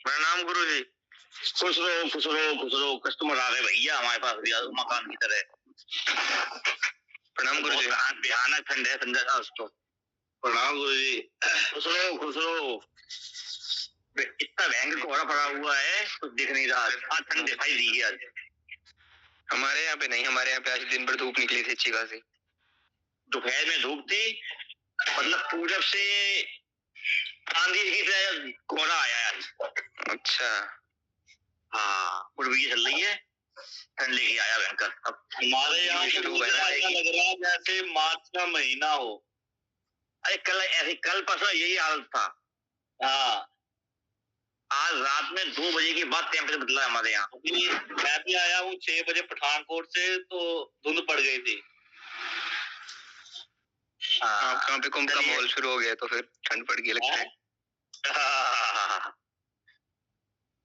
प्रणाम गुरु जी। खुश रहो खुश रहो खुश रहो। कस्टमर आ रहे भैया हमारे पास भी मकान की तरह। प्रणाम गुरु जी। भयानक ठंड है संजय साहब उसको। प्रणाम गुरु जी। खुश रहो खुश रहो। इतना भयंकर कोहरा पड़ा हुआ है कुछ दिख नहीं रहा। आज ठंड दिखाई दी है। आज हमारे यहाँ पे नहीं, हमारे यहाँ पे आज दिन भर धूप निकली थी अच्छी खासी। दोपहर में धूप थी, मतलब पूरब से आंधी की तरह कोहरा आया है। अच्छा हाँ, पूर्वी चल रही है, ठंड लेके आया भयंकर। अब हमारे यहाँ शुरू हुआ है, ऐसा लग रहा है जैसे मार्च का महीना हो। अरे कल ऐसे कल परसों यही हालत था। हाँ, आज रात में 2 बजे के बाद टेम्परेचर बदला हमारे यहाँ। मैं भी आया हूँ 6 बजे पठानकोट से, तो धुंध पड़ गई थी। कहाँ पे कुंभ का माहौल शुरू हो गया तो फिर ठंड पड़ गई लगता है।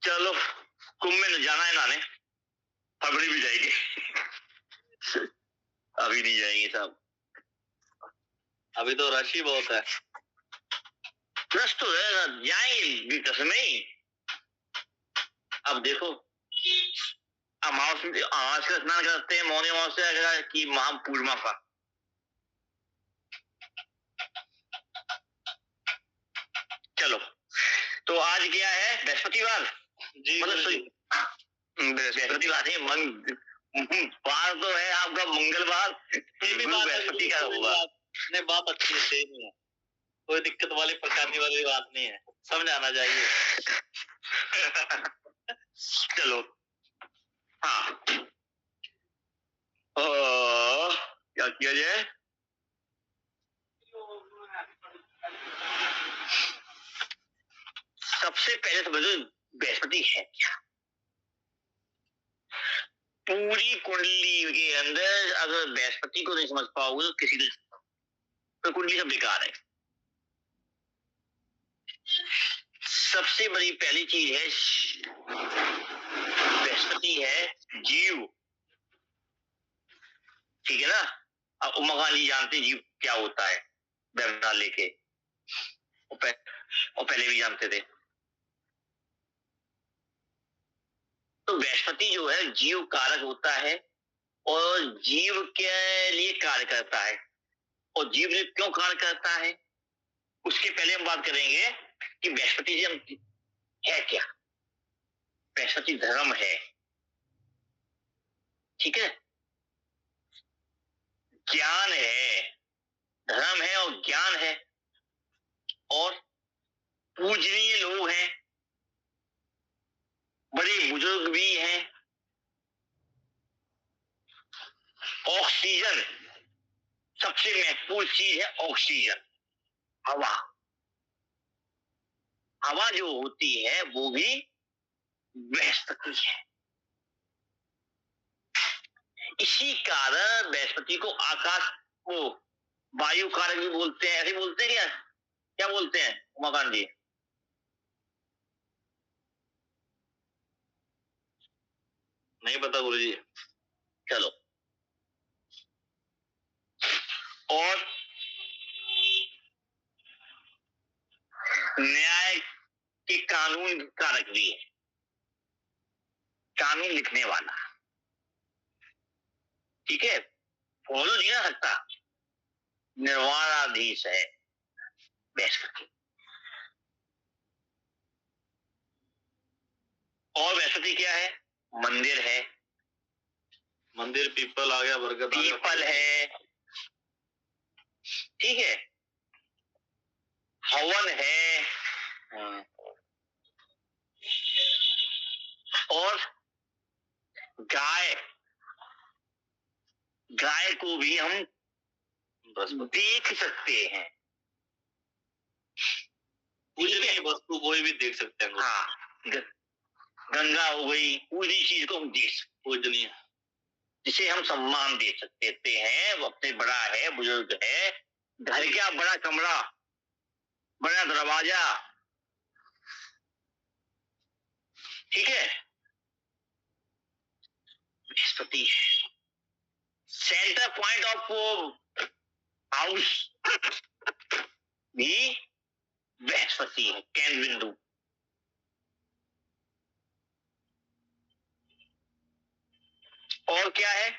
चलो कुंभ में जाना है नहाने, फरवरी भी जाएगी। अभी नहीं जाएंगे साहब, अभी तो रश ही बहुत है। रश तो है, जाएंगे कसमें ही। अब देखो अमावस्या का स्नान करते हैं, मौनी अमावस्या की महापूर्णिमा का। चलो तो आज क्या है, बृहस्पतिवार जी, मतलब बृहस्पतिवार है। बार तो है आपका मंगलवार, बृहस्पति का होगा। नहीं बात अच्छी है, नहीं है कोई दिक्कत वाली परेशानी वाली बात नहीं है, समझ आना चाहिए। चलो हाँ, क्या किया जाए। सबसे पहले समझो बृहस्पति है क्या। पूरी कुंडली के अंदर अगर बृहस्पति को नहीं समझ पाओगे तो किसी तो कुंडली सब बेकार है। सबसे बड़ी पहली चीज है, बृहस्पति है जीव, ठीक है ना। अब उमा जी जानते जीव क्या होता है, व्यवधान लेके और पहले भी जानते थे। तो बृहस्पति जो है जीव कारक होता है और जीव के लिए कार्य करता है। और जीव लिए क्यों कार्य करता है उसके पहले हम बात करेंगे कि बृहस्पति जी हम है क्या। बृहस्पति धर्म है, ठीक है, ज्ञान है, धर्म है और ज्ञान है, और पूजनीय लोग हैं, बड़े बुजुर्ग भी हैं, ऑक्सीजन सबसे महत्वपूर्ण चीज है, ऑक्सीजन, हवा। हवा जो होती है वो भी बृहस्पति है। इसी कारण बृहस्पति को आकाश को वायु कारक भी बोलते हैं। ऐसे बोलते हैं क्या, क्या बोलते हैं उमाकांत जी? नहीं पता गुरु जी। चलो, और न्याय के कानून कारक भी है, कानून लिखने वाला, ठीक है, फॉलो नहीं कर सकता, निर्वाणाधीश है बृहस्पति। और बृहस्पति क्या है? मंदिर है, मंदिर पीपल आ गया, बरगद पीपल है, ठीक है, हवन है, और गाय, गाय को भी हम देख सकते हैं, पूजनीय वस्तु कोई भी देख सकते हैं। हाँ, गंगा हो गई, पूरी चीज को हम देख सकते, पूजनीय, जिसे हम सम्मान दे सकते हैं। वो अपने बड़ा है, बुजुर्ग है, घर का बड़ा कमरा, बड़ा दरवाजा, ठीक है, बृहस्पति है। सेंटर पॉइंट ऑफ हाउस भी बृहस्पति है, केंद्र बिंदु। और क्या है?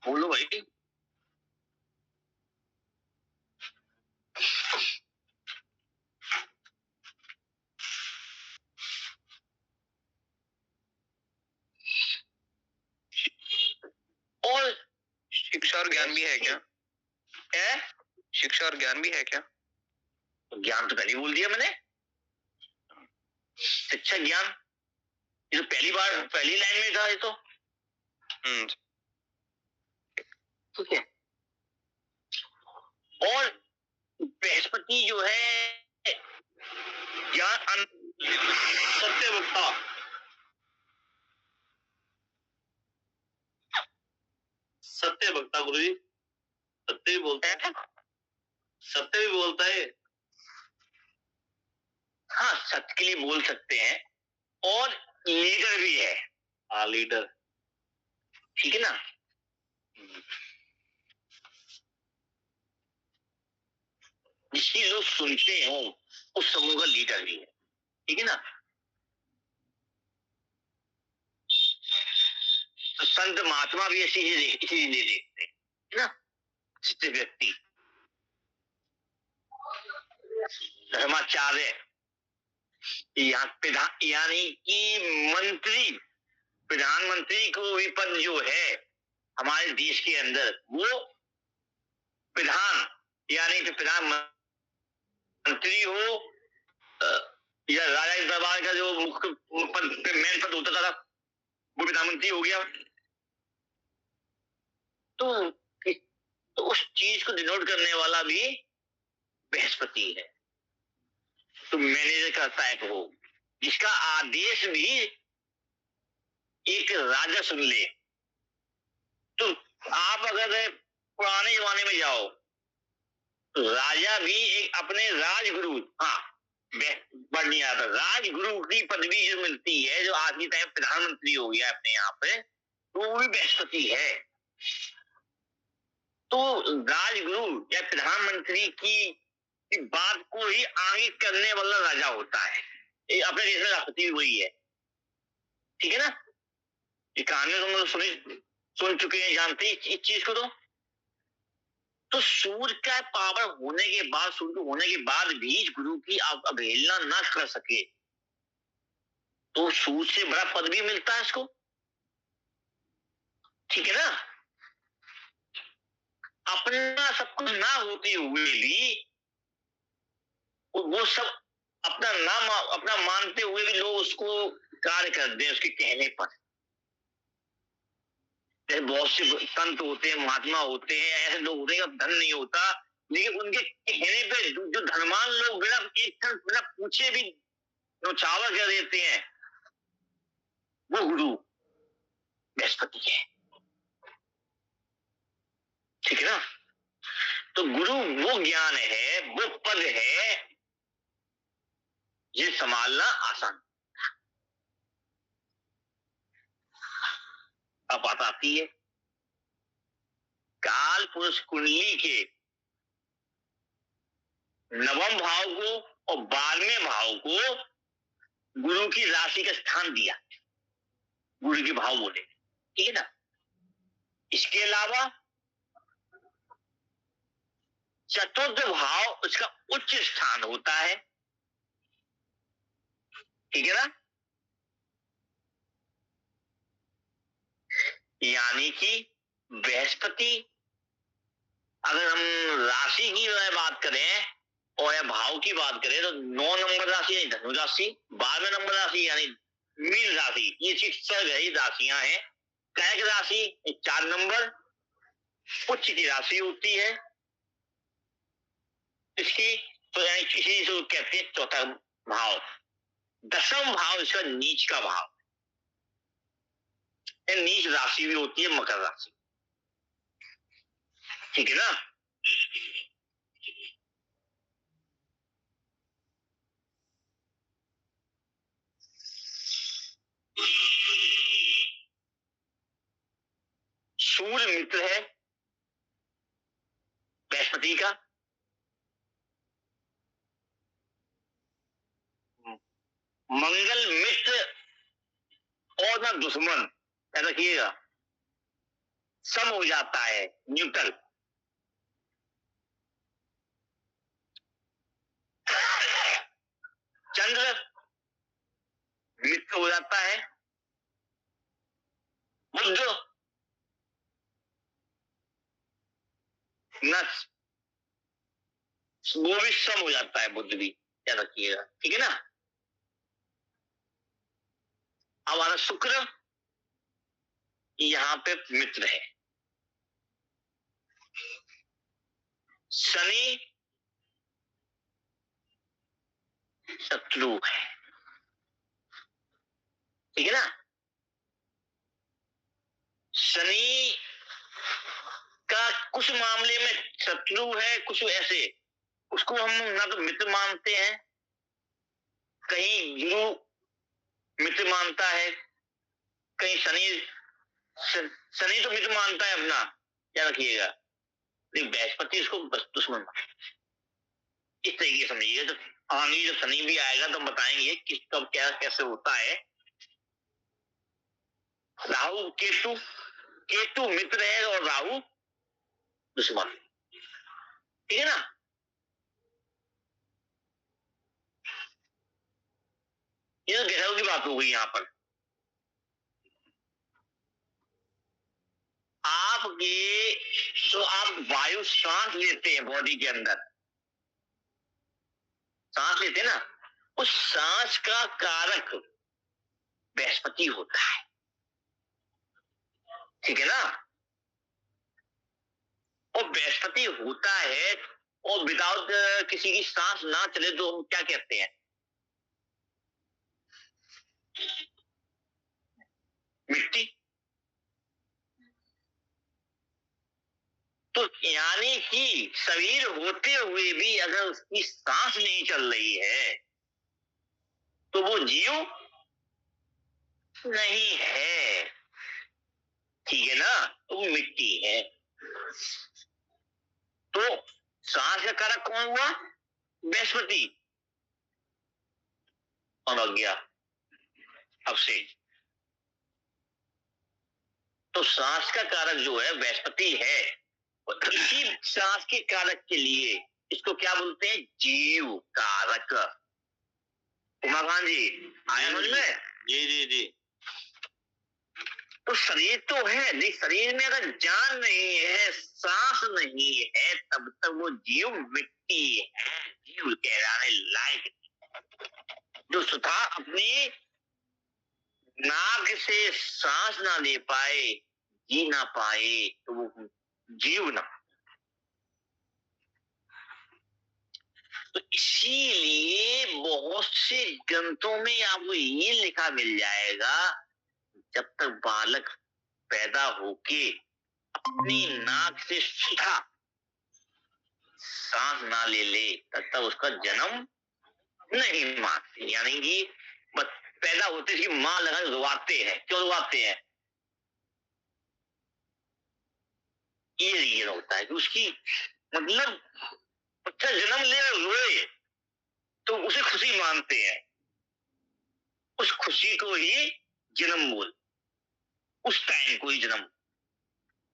बोलो भाई। और शिक्षा और ज्ञान भी है क्या? है? शिक्षा और ज्ञान भी है क्या? ज्ञान तो पहले बोल दिया मैंने, शिक्षा ज्ञान, ये तो पहली बार पहली लाइन में था ये तो। ठीक है। और बृहस्पति जो है ज्ञान, सत्य वक्ता, सत्य वक्ता गुरु जी, सत्य भी बोलता है, सत्य भी बोलता है। हाँ, सत्य के लिए बोल सकते हैं, और लीडर भी है। हाँ, लीडर, ठीक है ना। जिसकी लोग सुनते हो उस समूह का लीडर भी है, ठीक है ना। तो संत महात्मा भी ऐसी इसीलिए देखते हैं ना, जिससे व्यक्ति धर्माचार्य यानी कि मंत्री, प्रधानमंत्री को भी पद जो है हमारे देश के अंदर, वो प्रधान यानी कि प्रधानमंत्री हो, या राजा के दरबार का जो मुख्य पद, मेन पद होता था वो प्रधानमंत्री हो गया। तो उस चीज को डिनोट करने वाला भी बृहस्पति है। तो मैनेजर करता है वो, जिसका आदेश भी एक राजा सुन ले। तो आप अगर पुराने जमाने में जाओ तो राजा भी एक अपने राजगुरु, हाँ बढ़ नहीं आता, राजगुरु की पदवी जो मिलती है, जो आज के टाइम प्रधानमंत्री हो गया अपने यहाँ पे, तो वो भी बृहस्पति है। तो राजगुरु या प्रधानमंत्री की बात को ही आगे करने वाला राजा होता है, अपने देश में राष्ट्रपति भी वही है, ठीक है ना। ये कहानी तुम लोग सुन चुके हैं, जानते हैं इस चीज को। तो सूर्य का पावर होने के बाद, सूर्य होने के बाद भी गुरु की अवहेलना ना कर सके, तो सूर्य से बड़ा पद भी मिलता है इसको, ठीक है ना। अपना सब कुछ ना होते हुए भी वो सब अपना मानते हुए भी लोग उसको कार्य करते हैं उसके कहने पर। जैसे बहुत से संत होते हैं, महात्मा होते हैं, ऐसे लोग होते हैं, धन नहीं होता, लेकिन उनके कहने पे जो धनवान लोग बिना एक क्षण बिना पूछे भी नौछावर कर देते हैं, वो गुरु बृहस्पति है, ठीक है ना। तो गुरु वो ज्ञान है, वो पद है, ये संभालना आसान। अब बात आती है काल पुरुष कुंडली के नवम भाव को और 12वें भाव को गुरु की राशि का स्थान दिया, गुरु के भाव बोले, ठीक है ना। इसके अलावा चतुर्थ भाव उसका उच्च स्थान होता है, ठीक है ना। यानी कि बृहस्पति, अगर हम राशि की बात करें और या भाव की बात करें, तो 9 नंबर राशि यानी धनु राशि, 12वें नंबर राशि यानी मीन राशि, ये शिक्षक राशियां हैं। कैक राशि 4 नंबर उच्च की राशि होती है इसकी, तो यानी किसी से कहते हैं चौथा भाव। 10वां भाव इसका नीच का भाव, नीच राशि भी होती है मकर राशि, ठीक है ना। सूर्य मित्र है बृहस्पति का, मंगल मित्र और ना दुश्मन, ऐसा रखिएगा, सम हो जाता है, न्यूट्रल। चंद्र मित्र हो जाता है, बुध न, वो भी सम हो जाता है, बुध भी, याद रखिएगा, ठीक है ना। हमारा शुक्र यहां पे मित्र है, शनि शत्रु है, ठीक है ना। शनि का कुछ मामले में शत्रु है, कुछ ऐसे उसको हम ना तो मित्र मानते हैं, कहीं गुरु मित्र मानता है, कहीं शनि तो मित्र मानता है अपना, क्या रखिएगा, लेकिन बृहस्पति इसको दुश्मन मानता है। इस तरीके समझिए, तो आगे जब शनि भी आएगा तो बताएंगे किस कब क्या कैसे होता है। राहु केतु, केतु मित्र है और राहु दुश्मन, ठीक है ना। ये तो ग्रहों की बात हो गई यहां पर। आपके तो आप वायु सांस लेते हैं बॉडी के अंदर, सांस लेते हैं ना, उस सांस का कारक बृहस्पति होता है, ठीक है ना। और बृहस्पति होता है और विदाउट किसी की सांस ना चले तो हम क्या कहते हैं, मिट्टी। तो यानी कि शरीर होते हुए भी अगर उसकी सांस नहीं चल रही है तो वो जीव नहीं है, ठीक है ना, तो वो मिट्टी है। तो सांस का कारक कौन हुआ, बृहस्पति, लग गया अब से। तो सांस का कारक जो है बृहस्पति है, और इसी सांस के कारक के लिए इसको क्या बोलते हैं, जीव कारक। उमाकांत जी आया समझ में? जी जी जी। तो शरीर तो है, नहीं शरीर में अगर जान नहीं है, सांस नहीं है, तब तक वो जीव मिट्टी है, जीव कहलाने लायक। जो स्वतः अपनी नाक से सांस ना ले पाए, जी ना पाए, तो वो जीव ना। तो इसीलिए बहुत से ग्रंथों में आपको ये लिखा मिल जाएगा, जब तक बालक पैदा होके अपनी नाक से सीधा सांस ना ले तब तक उसका जन्म नहीं मानते। यानी कि पैदा होते ही मां लगा रुवाते हैं। क्यों रुवाते हैं? ये रीजन होता है कि उसकी मतलब बच्चा जन्म ले रोए तो उसे खुशी मानते हैं, उस खुशी को ही जन्म बोल, उस टाइम को ही जन्म।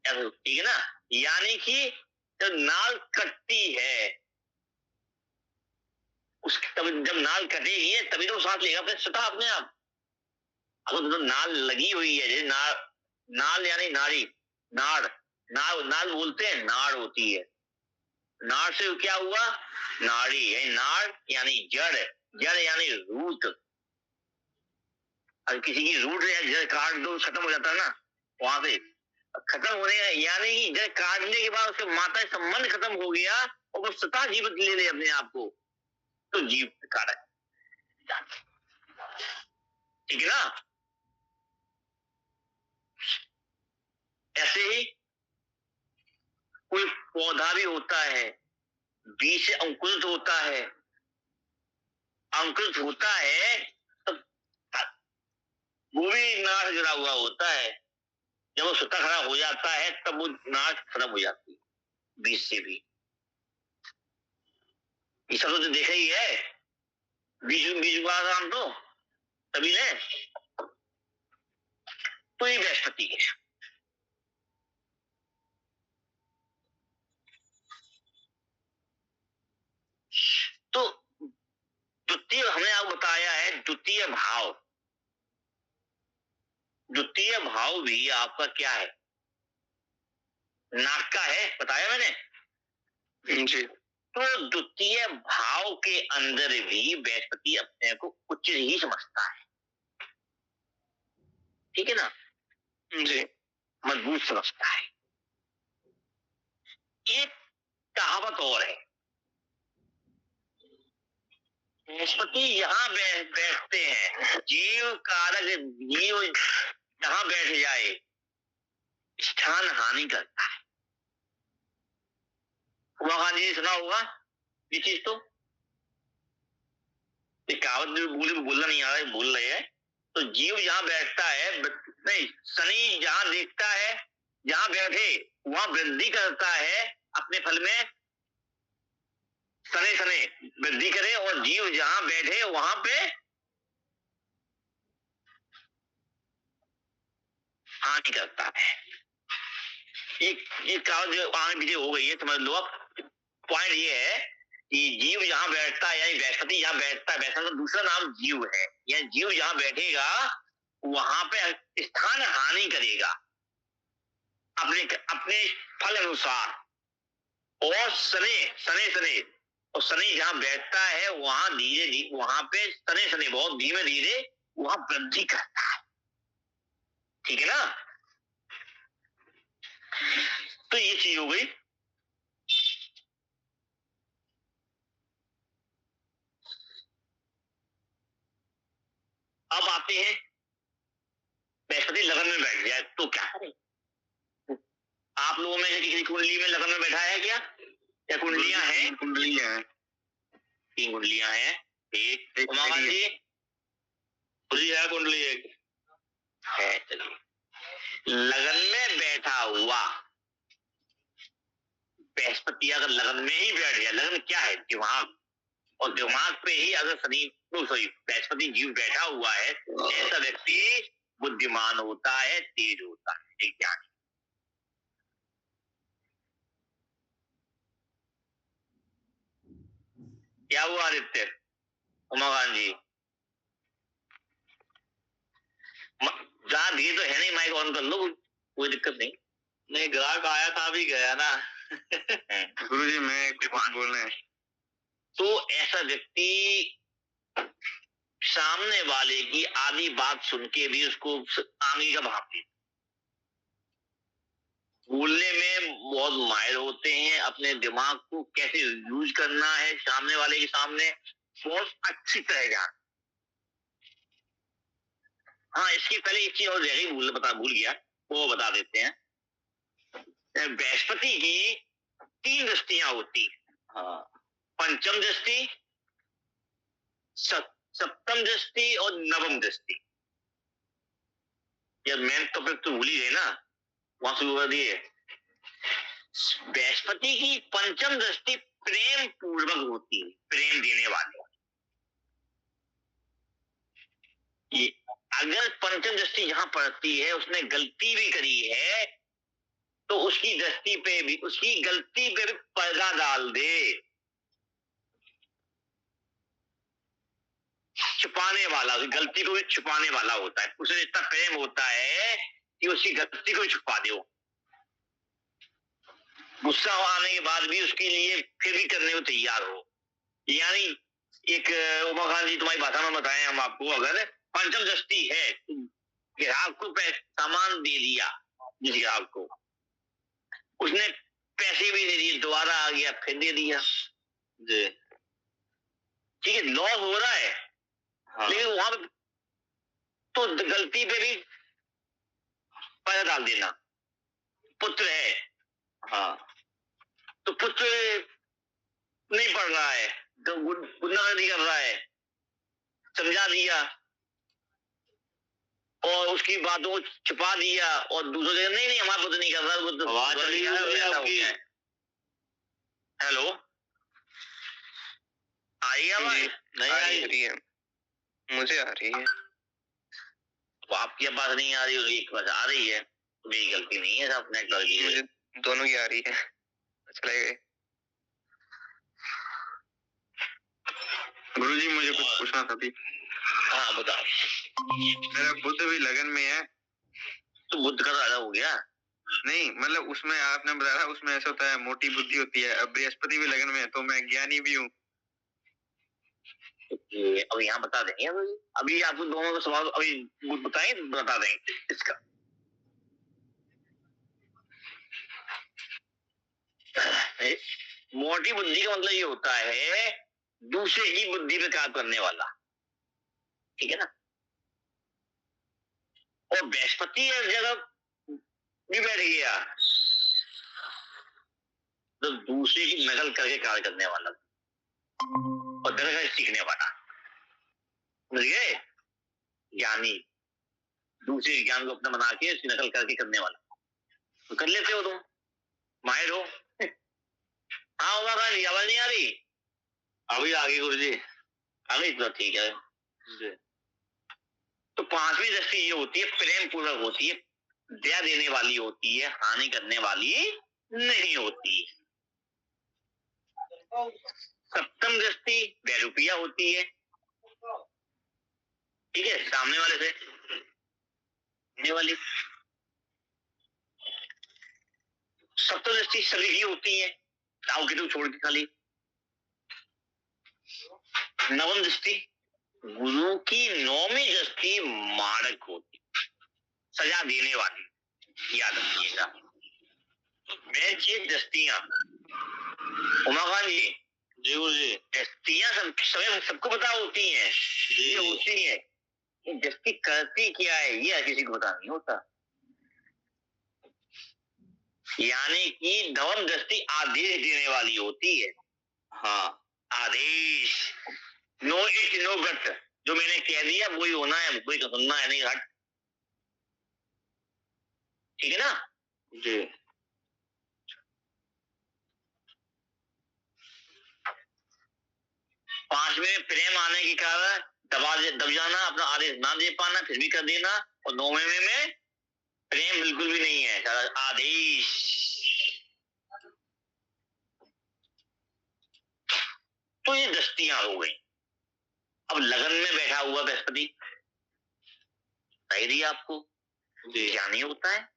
ठीक है ना? यानी कि जब नाल कटती है, उस तब जब नाल कटेगी तभी तो सांस लेगा अपने स्वतः अपने आप। अगर तो नाल लगी हुई है, जैसे नाल यानी नाड़ी, नाड़, नाल बोलते हैं, नाड़ होती है। नाड़ से क्या हुआ? नाड़ी है। नाड़ यानी जड़, जड़ यानी रूट। अगर किसी की रूट या जड़ काट दो खत्म हो जाता है ना, वहां से खत्म होने का यानी कि जड़ काटने के बाद उसके माता से संबंध खत्म हो गया और वो स्वतः जीवित ले ले अपने आप को, तो जीव कारक। ठीक है ना? ऐसे ही कोई पौधा भी होता है, बीज से अंकुरित होता है, अंकुरित होता है तो वो भी नाश जुड़ा हुआ होता है। जब वो स्वतः खड़ा हो जाता है तब वो नाश खत्म हो जाती है बीज से भी। ये सब तो देखा ही है, बीज बीज का काम तो सभी ने। तो ये बृहस्पति है। तो द्वितीय हमने आपको बताया है, द्वितीय भाव। द्वितीय भाव भी आपका क्या है? नाक का है, बताया मैंने जी। तो द्वितीय भाव के अंदर भी बृहस्पति अपने को उच्च ही समझता है। ठीक है ना जी? मजबूत समझता है। एक कहावत और है, बृहस्पति यहाँ बैठते हैं, जीव कारक जीव जहां बैठ जाए स्थान हानि करता है। उमा जी सुना होगा ये चीज तो। कहावत बोलना नहीं आ रहा है, बोल रहे हैं। तो जीव जहां बैठता है, नहीं शनि जहां देखता है, जहां बैठे वहां वृद्धि करता है अपने फल में। शनि शनि वृद्धि करे और जीव जहां बैठे वहां पे हानि करता है। ये कहावत जो आगे पीछे हो गई है, समझ लो आप। पॉइंट ये है कि जीव जहां बैठता है, यानी बृहस्पति जहां बैठता है, वैसा तो दूसरा नाम जीव है, यानी जीव जहां बैठेगा वहां पे स्थान हानि करेगा अपने अपने फल अनुसार। और शनि और शनि जहां बैठता है वहां धीरे वहां पे शनि बहुत धीमे धीरे वहां वृद्धि करता है। ठीक है ना? तो ये चीज हो गई। अब आते हैं बृहस्पति लगन में बैठ जाए तो क्या करें? आप लोगों में से किसी कुंडली में लगन में बैठा है क्या? या कुंडलियां हैं? कुंडलियां हैं, 3 कुंडलियां हैं। एक उमाकांत जी है, कुंडली एक है। चलिए, लगन में बैठा हुआ बृहस्पति अगर लगन में ही बैठ जाए, लगन क्या है? दिमाग। और दिमाग पे ही अगर बृहस्पति जीव बैठा हुआ है, ऐसा व्यक्ति बुद्धिमान होता है, तेज होता है, एक ज्ञानी। क्या हुआ आदित्य? उमाकांत जी जहाँ भी तो है नहीं, माइक ऑन कर लो, कोई दिक्कत नहीं। नहीं, ग्राहक आया था, अभी गया ना। गुरुजी मैं कुछ बोल रहे हैं। तो ऐसा व्यक्ति सामने वाले की आधी बात सुन के भी उसको आगे का भाप देता, बोलने में बहुत माहिर होते हैं, अपने दिमाग को कैसे यूज करना है सामने वाले के सामने बहुत अच्छी तरह जान। हाँ, इसके पहले एक चीज और रह गई, भूल गया, वो बता देते हैं। बृहस्पति की 3 दृष्टियां होती है। हाँ, पंचम दृष्टि, सप्तम दृष्टि और नवम दृष्टि। यार मेन टॉपिक तो भूल ही गए ना, वहां शुरू कर दिए। बृहस्पति की पंचम दृष्टि प्रेम पूर्वक होती है, प्रेम देने वाले। ये अगर पंचम दृष्टि यहां पड़ती है, उसने गलती भी करी है, तो उसकी दृष्टि पे भी, उसकी गलती पे भी पर्दा डाल दे, छुपाने वाला, गलती को भी छुपाने वाला होता है। उसे इतना प्रेम होता है कि उसकी गलती को छुपा दे। गुस्सा आने के बाद भी उसके लिए फिर भी करने को तैयार हो। यानी एक उमाकांत जी तुम्हारी भाषा में बताएं हम आपको, अगर पंचम दृष्टि है, ग्राहक को सामान दे दिया, जिस ग्राहक को उसने पैसे भी दे दिए, दोबारा आ गया फिर दे दिया जी, ठीक है, लॉस हो रहा है। हाँ। लेकिन वहां पे तो गलती पे भी पैसा डाल देना, पुत्र है, हाँ, तो पुत्र नहीं पढ़ रहा है तो गुंडागर्दी कर रहा है, समझा दिया और उसकी बातों को छुपा दिया, और दूसरे जगह नहीं हमारा पुत्र नहीं कर रहा, वो तो आवाज चली आपकी। हेलो, आई आवाज? नहीं आ रही है, मुझे आ रही है। तो आपकी आवाज नहीं आ रही होगी, एक बार आ रही है, तो मेरी गलती नहीं है, अपने गलती, मुझे दोनों की आ रही है। चले गए। गुरुजी मुझे कुछ पूछना था अभी। हाँ बताओ। मेरा बुध भी लगन में है। तो बुध का राजा हो गया? नहीं, मतलब उसमें आपने बताया उसमें ऐसा होता है, मोटी बुद्धि होती है। अब बृहस्पति भी लगन में है, तो मैं ज्ञानी भी हूँ। अब यहाँ बता देंगे, अभी आपको दोनों का सवाल अभी बताएं, बता देंगे इसका। मोटी बुद्धि का मतलब ये होता है दूसरे की बुद्धि पे काम करने वाला, ठीक है ना। और बृहस्पति जगह भी बैठ गया तो दूसरे की नकल करके कार्य करने वाला और दरगाह सीखने वाला, समझ गए? ज्ञानी, दूसरे ज्ञान को अपना बना के उसकी नकल करके करने वाला, तो कर लेते हो तुम, माहिर हो। हाँ होगा, आवाज नहीं आ रही? अभी आगे गुरु जी अभी तो ठीक है जी। तो 5वीं दृष्टि ये होती है, प्रेम पूर्वक होती है, दया देने वाली होती है, हानि करने वाली नहीं होती। सप्तम दृष्टि बैरूपिया होती है, ठीक है, सामने वाले से देने वाली। सप्तम दृष्टि सभी की होती है, राहु केतु छोड़ के खाली। नवम दृष्टि गुरु की 9वीं दृष्टि मारक होती, सजा देने वाली, याद रखिएगा। मेन चीज दृष्टियां, उमाकांत जी जी गुरु जी, दृष्टियां सबको पता होती हैं, ये होती है, दृष्टि करती क्या है ये हर किसी को पता नहीं होता। यानी कि नवम दृष्टि आदेश देने वाली होती है। हाँ, आदेश, नो इट नो बट, जो मैंने कह दिया वही होना है, वही तो सुनना है, नहीं हट, ठीक है ना जी। 5वें में प्रेम आने के कारण दब जाना, अपना आदेश ना दे पाना, फिर भी कर देना। और 9वें में प्रेम बिल्कुल भी नहीं है, आदेश। तो ये दस्तियां हो गई। अब लगन में बैठा हुआ बृहस्पति सही दिया आपको, ज्ञानी होता है,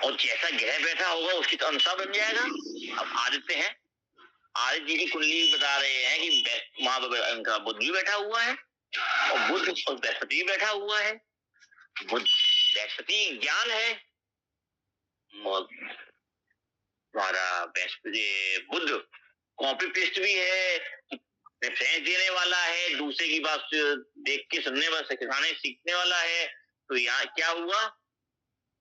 और जैसा ग्रह बैठा होगा उसकी तो अनुसार बन जाएगा। अब आदित्य है, आदित्य जी की कुंडली बता रहे हैं कि वहां पर उनका बुध भी बैठा हुआ है, और बुध और बृहस्पति भी बैठा हुआ है। बुध बृहस्पति ज्ञान है, और हमारा बृहस्पति बुध कॉपी पेस्ट भी है, रेफरेंस देने वाला है, दूसरे की बात देख के सुनने वाला, सिखाने सीखने वाला है। तो यहाँ क्या हुआ,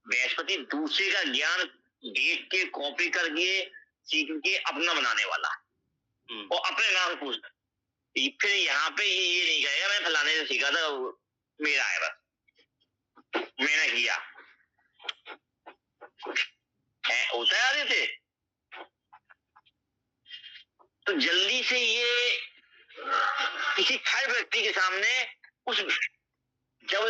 बृहस्पति दूसरे का ज्ञान देख के कॉपी करके सीख के अपना बनाने वाला, और अपने नाम पूछ, फिर यहाँ पे ये नहीं कहेगा मैं फलाने से सीखा था, मेरा है बस, मैंने किया है, होता है आगे से। तो जल्दी से ये किसी खर व्यक्ति के सामने उस, जब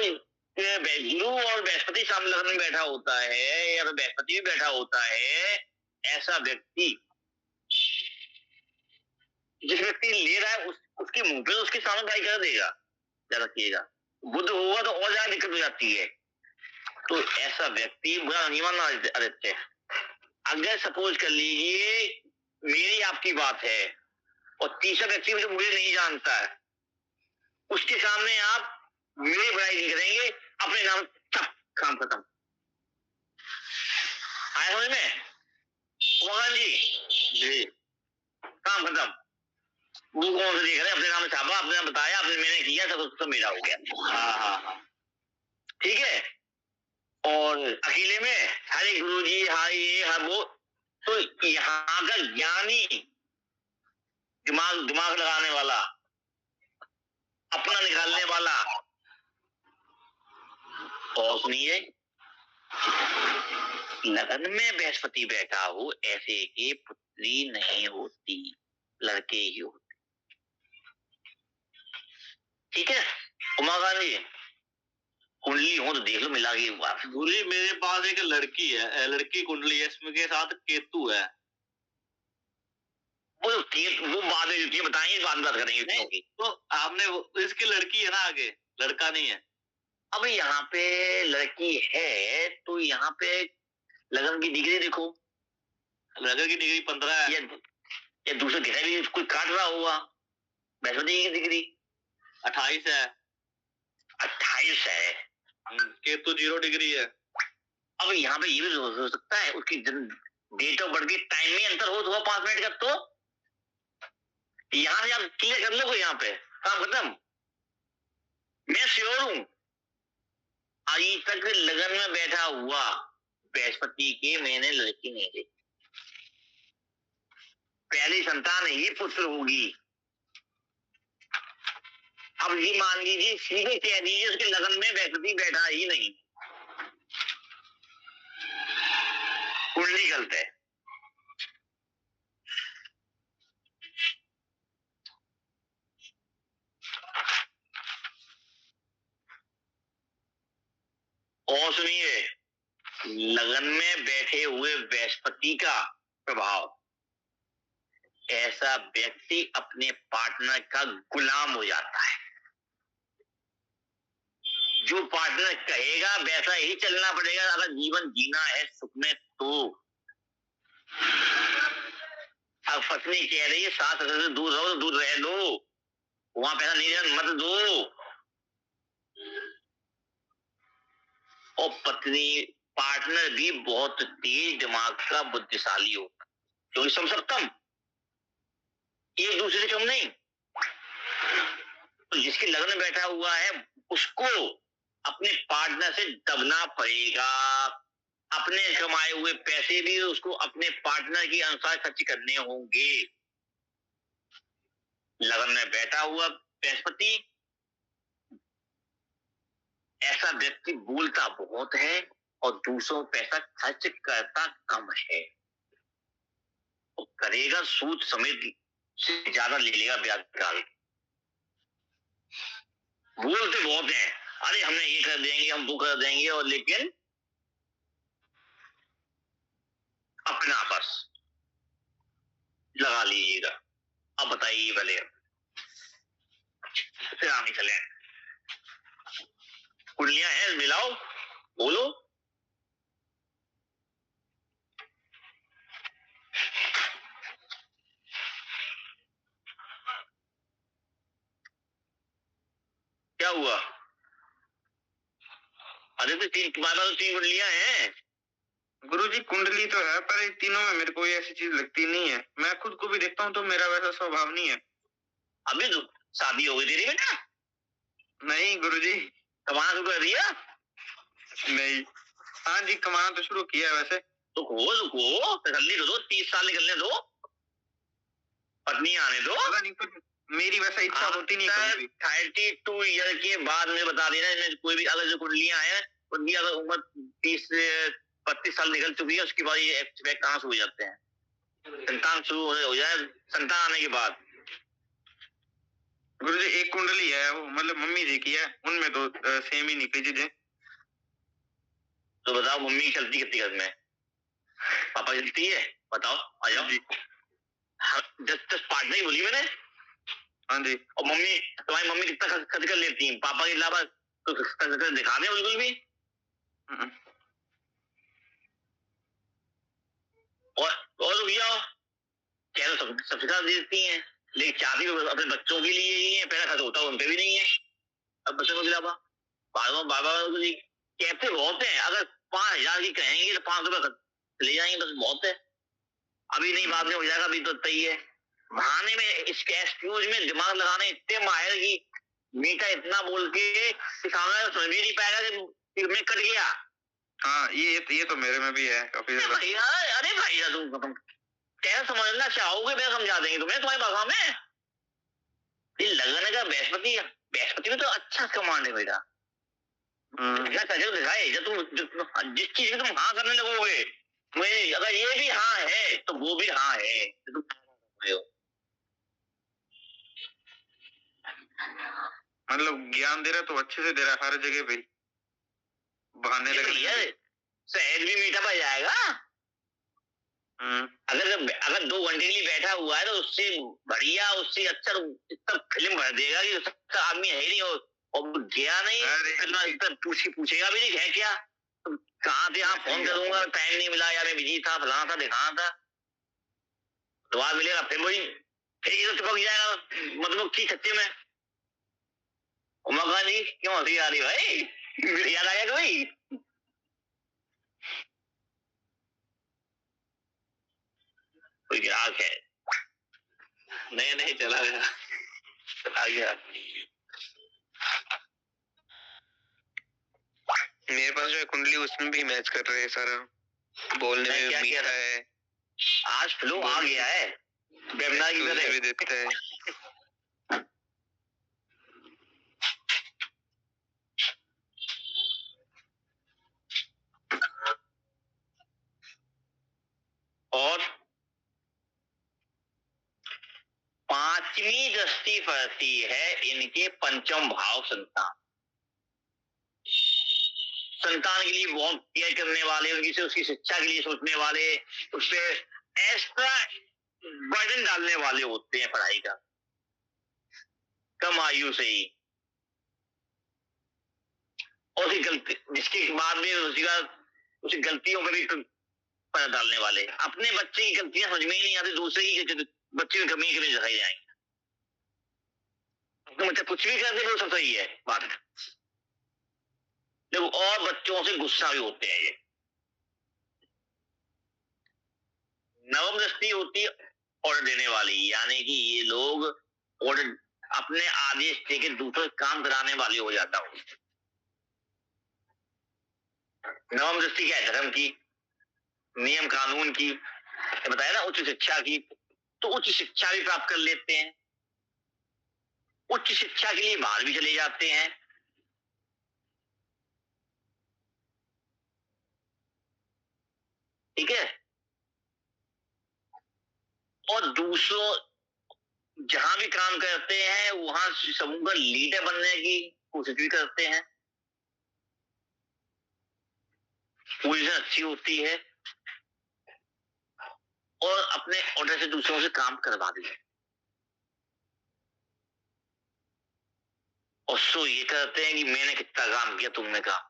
गुरु और बृहस्पति सामने लगन में बैठा होता है या तो बृहस्पति भी बैठा होता है, ऐसा व्यक्ति जिस व्यक्ति ले रहा है उसके मुंह पे उसके सामने ट्राई कर देगा, ज्यादा किएगा। बुद्ध होगा तो और ज्यादा दिक्कत हो जाती है। तो ऐसा व्यक्ति बुरा नहीं मानना आदित्य। अगर सपोज कर लीजिए मेरी आपकी बात है और तीसरा व्यक्ति जो मुझे नहीं जानता है, उसके सामने आप मेरी बुराई नहीं करेंगे, अपने नाम तक काम खत्म। आए समझ में मोहन जी, काम खत्म। वो कौन से देख रहे, अपने नाम छापा, अपने नाम बताया, अपने मैंने किया, सब मेरा हो गया। हाँ, ठीक है। और अकेले में हरे गुरु जी, हाय ये हर वो, तो यहाँ का ज्ञानी, दिमाग लगाने वाला, अपना निकालने वाला, और सुनिए, लगन में बृहस्पति बैठा हो ऐसे की पुत्री नहीं होती, लड़के ही होते। ठीक है, उमा गांधी कुंडली हो तो देख लो, मिला के गुरुजी मेरे पास एक लड़की है, लड़की कुंडली है, इसमें के साथ केतु है। वो बाद में बताएंगे, बाद में बात करेंगे। तो आपने इसकी लड़की है ना, आगे लड़का नहीं है। अब यहाँ पे लड़की है तो यहाँ पे लगन की डिग्री देखो, लगन की डिग्री 15 है, या दूसरे ग्रह भी कोई काट रहा होगा। बृहस्पति की डिग्री 28 है, 28 है, केतु 0 डिग्री है। अब यहाँ पे ये भी हो सकता है उसकी डेट ऑफ बर्थ के टाइम में अंतर हो 5 मिनट का, तो यहाँ से आप क्लियर कर लो, यहाँ पे काम खत्म। मैं श्योर हूं आज तक लगन में बैठा हुआ बृहस्पति के मैंने लड़की नहीं देखी, पहली संतान ही पुत्र होगी। अब ये मान लीजिए सीधे कह दीजिए उसके लगन में बृहस्पति बैठा ही नहीं, कुंडली गलत है। और सुनिए, लगन में बैठे हुए बृहस्पति का प्रभाव, ऐसा व्यक्ति अपने पार्टनर का गुलाम हो जाता है। जो पार्टनर कहेगा वैसा ही चलना पड़ेगा, अगर जीवन जीना है सुख में तो। अब पत्नी कह रही है 7 से दूर रहो तो दूर रह लो, वहां पैसा नहीं मत दो। और पत्नी पार्टनर भी बहुत तेज दिमाग का बुद्धिशाली हो, क्योंकि सब सप्तम एक दूसरे से कम नहीं। तो जिसके लगन में बैठा हुआ है उसको अपने पार्टनर से दबना पड़ेगा, अपने कमाए हुए पैसे भी उसको अपने पार्टनर के अनुसार खर्च करने होंगे। लगन में बैठा हुआ बृहस्पति, ऐसा व्यक्ति बोलता बहुत है और दूसरों पैसा खर्च करता कम है, और करेगा सूद समेत से ज्यादा ले लेगा ब्याज काल। बोलते बहुत हैं, अरे हमने ये कर देंगे, हम वो कर देंगे, और लेकिन अपना बस लगा लीजिएगा। अब बताइए पहले, फिर आगे चले। कुंडलियां हैं, मिलाओ, बोलो। क्या हुआ? अरे तो तुम्हारे पास तो 3 कुंडलियां हैं। गुरुजी कुंडली तो है, पर इन तीनों में मेरे को ये ऐसी चीज लगती नहीं है। मैं खुद को भी देखता हूँ तो मेरा वैसा स्वभाव नहीं है। अभी तो शादी हो गई तेरी बेटा? नहीं गुरुजी। कमाना शुरू कर दिया? नहीं। हाँ जी, कमाना तो शुरू किया है वैसे। तो रुको तसल्ली तो दो, 30 साल निकलने दो, पत्नी आने दो। पता नहीं, कुछ मेरी वैसा इच्छा होती नहीं है। 32 ईयर के बाद में बता देना, कोई भी अगर जो कुंडलियां हैं उनकी अगर उम्र 30 से 32 साल निकल चुकी है, उसके बाद ये एक्टिवेट कहाँ शुरू हो जाते हैं, संतान शुरू हो जाए, संतान आने के बाद। गुरुजी एक कुंडली है, वो मतलब मम्मी जी की है, उनमें तो सेम ही निकली चीजें। तो बताओ मम्मी की चलती कितनी घर में, पापा चलती है? बताओ, आ जाओ। 10 पार्टनर ही बोली मैंने। हाँ जी। और मम्मी, तुम्हारी मम्मी कितना खर्च कर लेती है पापा के अलावा? तो दिखा दे बिल्कुल भी। और रुक जाओ, कह तो सबसे ज्यादा देती है, लेकिन चाहती तो अपने बच्चों के लिए ही है, पहला खर्च होता उन पे भी नहीं है। अब बच्चों के अलावा बाबा कहते बहुत है, अगर 5,000 की कहेंगे तो 500 रुपए ले जाएंगे, बस बहुत है। अभी नहीं, बाद में हो जाएगा, अभी तो तय है। बहाने में इसके एक्सक्यूज में दिमाग लगाने इतने माहिर की मीठा इतना बोल के सामने समझ भी नहीं पाएगा कि मैं कट गया। हाँ, ये तो मेरे में भी है काफी ज्यादा। अरे भैया तुम कैसे समझना चाहोगे, मैं समझा देंगे तुम्हें तुम्हारी भाषा में। ये लगन का बृहस्पति में तो अच्छा कमांड है बेटा। दिखाए जब तुम जिस चीज में तुम हाँ करने लगोगे, मैं अगर ये भी हाँ है तो वो भी हाँ है, तो तुम मतलब ज्ञान दे रहा तो अच्छे से दे रहा, हर जगह पे बहाने लगे। सहज भी मीठा पड़ जाएगा। अगर 2 घंटे के लिए बैठा हुआ है तो उससे बढ़िया, उससे अच्छा इतना फिल्म भर देगा कि उसका आदमी है ही नहीं, और गया नहीं, पूछेगा भी नहीं है क्या, तो कहाँ थे आप, फोन करूंगा, टाइम नहीं मिला यार, मैं बिजी था, फलाना था, दिखाना था, दोबारा मिलेगा फिर वही, फिर ये तो चिपक जाएगा मधुमक्खी छत्ते में। उमा जी क्यों हंसी आ रही भाई, याद आ गया कोई? कोई ग्राहक है? नहीं चला गया। चला गया। मेरे पास जो है कुंडली, उसमें भी मैच कर रहे हैं सारा, बोलने में क्या मीठा है, आज फ्लो आ गया है, वेबिनार की तरह भी देता है। और 5वीं दृष्टि पड़ती है इनके पंचम भाव संतान के लिए बहुत केयर करने वाले, उनकी उसकी शिक्षा के लिए सोचने वाले, उस पर एक्स्ट्रा बर्डन डालने वाले होते हैं पढ़ाई का, कम आयु से ही। और गलती जिसके बाद में उसी गलतियों पर भी पर्दा डालने वाले, अपने बच्चे की गलतियां समझ में ही नहीं आती, दूसरे की बच्चे की कमी दिखाई जाएंगे। तो बच्चा कुछ भी कर दे वो सब सही है बात, जब और बच्चों से गुस्सा भी होते हैं। ये नवम दृष्टि होती है ऑर्डर देने वाली, यानी कि ये लोग ऑर्डर अपने आदेश देके दूसरे काम कराने वाले हो जाता हूं। नवम दृष्टि क्या है? धर्म की, नियम कानून की, बताया ना, उच्च शिक्षा की, तो उच्च शिक्षा भी प्राप्त कर लेते हैं, उच्च शिक्षा के लिए बाहर भी चले जाते हैं। ठीक है, और दूसरों जहां भी काम करते हैं वहां समूह का लीडर बनने की कोशिश भी करते हैं, पोजीशन अच्छी होती है और अपने ऑर्डर से दूसरों से काम करवा देते हैं। और सो ये करते हैं कि मैंने कितना काम किया, तुमने काम।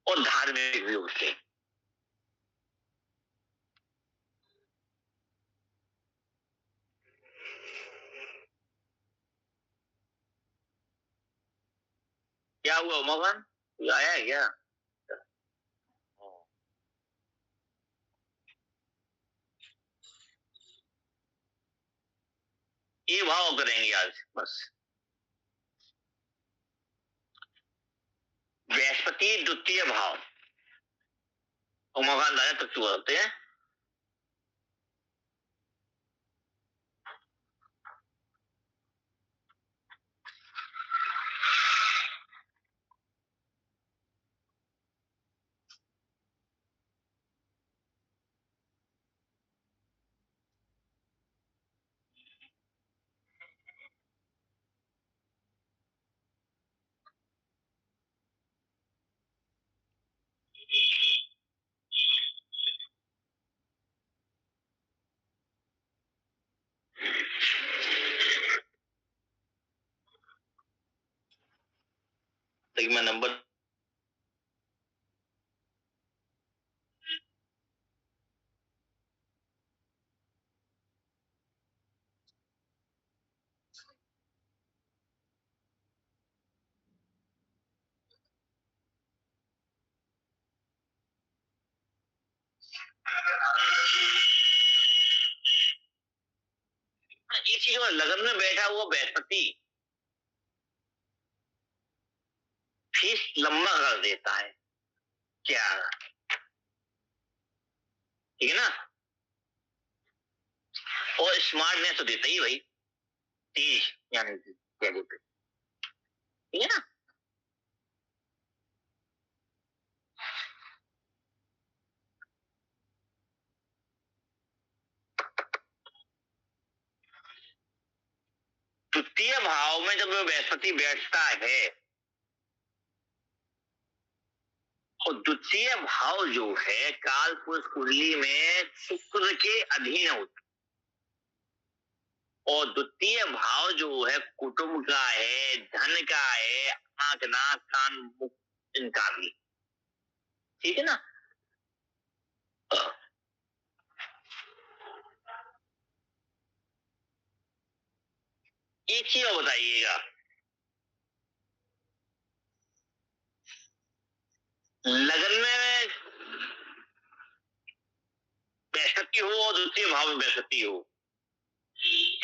और धार्मिक भी होते हैं। क्या हुआ उमाकांत, कोई आया है क्या? ये भाव करेंगे आज बस। बृहस्पति द्वितीय भाव, उमाकांत आया तो क्यों होते हैं? लेकिन मैं नंबर ये चीज, लगन में बैठा हुआ बृहस्पति फीस लंबा कर देता है क्या, ठीक है ना? और स्मार्टनेस तो देता ही भाई, तेज यानी कि क्या बोलते, ठीक है ना? तृतीय भाव में जब बृहस्पति बैठता है और द्वितीय भाव जो है काल पुरुष कुंडली में शुक्र के अधीन होता, और द्वितीय भाव जो है कुटुंब का है, धन का है, आंख नाक कान मुख इनका भी, ठीक है ना? एक चीज और बताइएगा, लगन में बृहस्पति हो और द्वितीय भाव में बृहस्पति हो,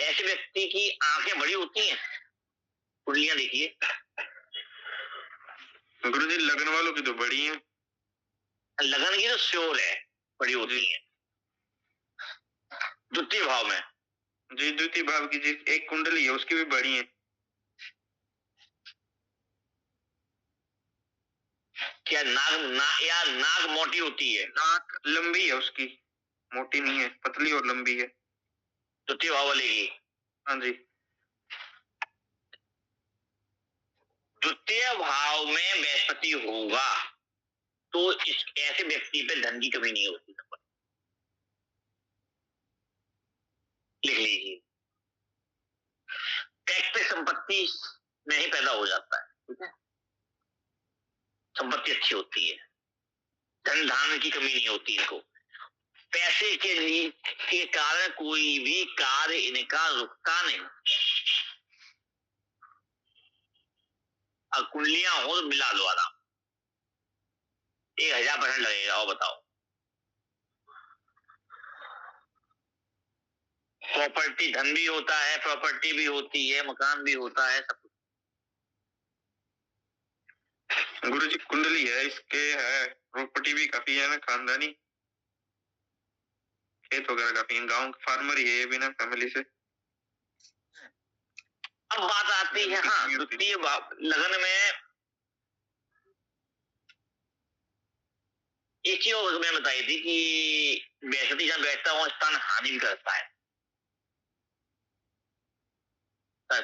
ऐसे व्यक्ति की आंखें बड़ी होती हैं, कुंडलियां देखिए। गुरुजी लगन वालों की तो बड़ी है, लगन की तो श्योर है बड़ी होती है। द्वितीय भाव में जी, द्वितीय भाव की जी एक कुंडली है उसकी भी बड़ी है। क्या नाक नाक मोटी होती है? नाक लंबी है उसकी, मोटी नहीं है, पतली और लंबी है द्वितीय भाव वाले की। हाँ जी। द्वितीय भाव में बृहस्पति होगा तो इस ऐसे व्यक्ति पे धन की कमी नहीं होती। लिख लीजिए, टैक्स पे संपत्ति नहीं पैदा हो जाता है, ठीक है? संपत्ति अच्छी होती है, धन धान की कमी नहीं होती इनको। पैसे के लिए के कारण कोई भी कार्य इनका रुकता नहीं। अब कुंडलियां हो तो मिला लो आराम, 1000% लगेगा। और बताओ, प्रॉपर्टी, धन भी होता है, प्रॉपर्टी भी होती है, मकान भी होता है, सब कुछ। गुरुजी कुंडली है इसके, है प्रॉपर्टी भी काफी है ना, खानदानी खेत वगैरह काफी है, गांव फार्मर ही है बिना फैमिली से। अब बात आती है हाँ द्वितीय लगन में एक चीज और मैं बताई थी कि बृहस्पति जहाँ बैठता है वहां स्थान हानि भी करता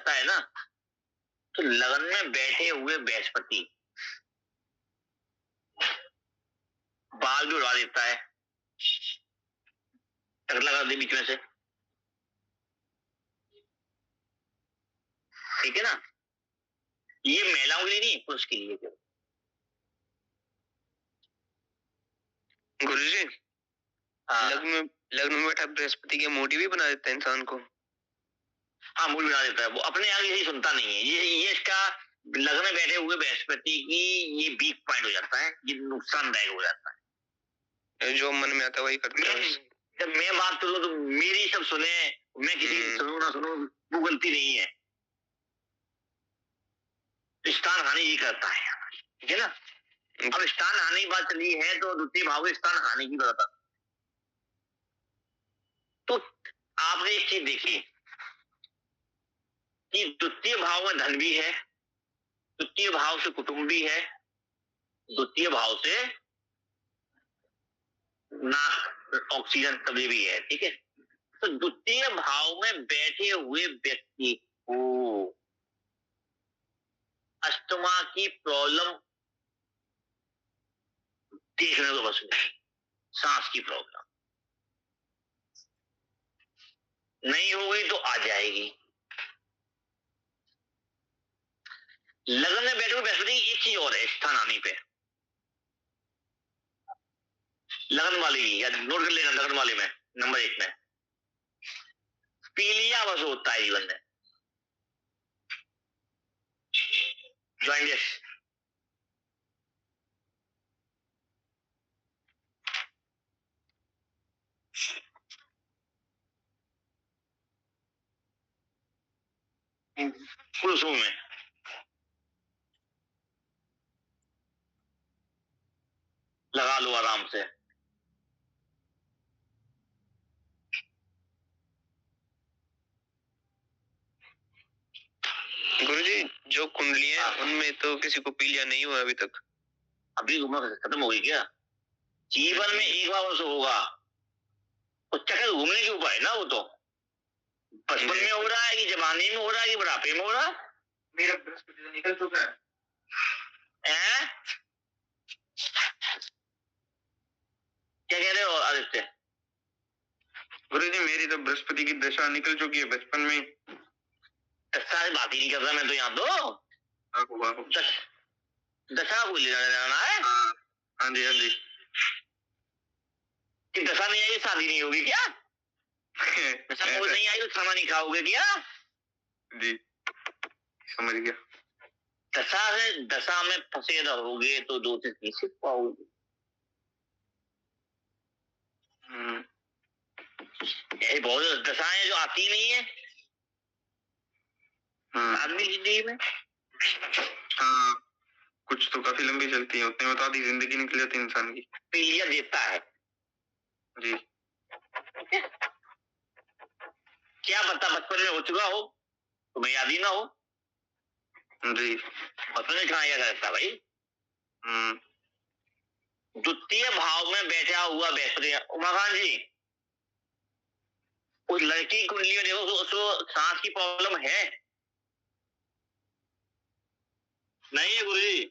है ना। तो लगन में बैठे हुए बृहस्पति बाल भी उड़ा देता है, टकला कर दे बीच में से, ठीक है ना। ये महिलाओं के लिए नहीं, पुरुष के लिए। गुरुजी लग्न में बैठा बृहस्पति के मूड भी बना देता है इंसान को। हाँ मूड बना देता है, वो अपने आप यही सुनता नहीं है। ये इसका लगन में बैठे हुए बृहस्पति की ये वीक पॉइंट हो जाता है, ये नुकसानदायक हो जाता है। जो मन में आता है वही करता है। जब मैं बात करूँ तो मेरी सब सुने, मैं किसी की सुनूं ना सुनूं वो गलती नहीं है। स्थान हानि ही करता है, ठीक है ना। अब स्थान हानि की बात चली है तो द्वितीय भाव में स्थान हानि की बात। तो आपने एक चीज देखी कि द्वितीय भाव में धन भी है, द्वितीय भाव से कुटुंब भी है, द्वितीय भाव से नाक ऑक्सीजन कभी भी है, ठीक है। तो द्वितीय भाव में बैठे हुए व्यक्ति को अस्थमा की प्रॉब्लम देखने को बस नहीं, सांस की प्रॉब्लम नहीं होगी तो आ जाएगी। लगन में बैठे हुए बृहस्पति एक चीज और है स्थान आने पे, लगन वाले की या नोट कर लेना, लगन वाले में नंबर 1 में पीलिया बस होता है जीवन में, जॉइंटिस। पुरुषों में लगा लो आराम से। गुरुजी जो कुंडली है उनमें तो किसी को पीलिया नहीं हुआ अभी तक। अभी उम्र खत्म हो गई क्या? जीवन में एक बार उसे होगा, उस चक्कर घूमने के ऊपर है ना। वो तो बचपन में हो रहा है कि जवानी में हो रहा है कि बुढ़ापे में हो रहा है। मेरा बृहस्पति तो निकल चुका है। क्या कह रहे हो आदित्य? गुरुजी मेरी तो बृहस्पति की दशा निकल चुकी है बचपन में। दशा से बात ही नहीं कर रहा मैं तो यहाँ तो दशा को लेना है। हाँ जी हाँ जी। कि दशा नहीं आई शादी नहीं होगी क्या? दशा नहीं आई तो खाना नहीं खाओगे क्या? जी समझ गया। दशा में फंसे रहोगे तो 2 से 3 सीख पाओगे। यही बहुत दशाएं जो आती नहीं है आदमी की जिंदगी में। हाँ कुछ तो काफी लंबी चलती है, उतने में तो आधी जिंदगी निकल जाती है इंसान की। पीलिया देता है जी। क्या पता बचपन में हो चुका हो, तुम्हें याद ही ना हो। जी बचपन में कहाँ याद रहता भाई। द्वितीय भाव में बैठा हुआ बृहस्पति। उमाकांत जी उस लड़की की कुंडली में देखो उसको सांस की प्रॉब्लम है नहीं है गुरुजी?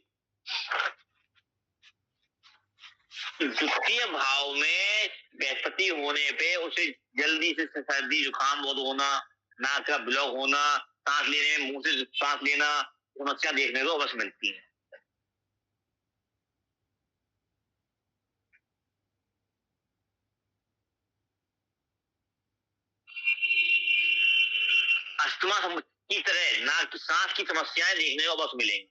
द्वितीय भाव में बृहस्पति होने पे उसे जल्दी से सर्दी जुकाम बहुत होना, नाक का ब्लॉक होना, सांस लेने में मुंह से सांस लेना समस्या देखने को अवश्य मिलती है। अस्थमा की तरह नाक की सांस की समस्याएं देखने को अवश्य मिलेंगी।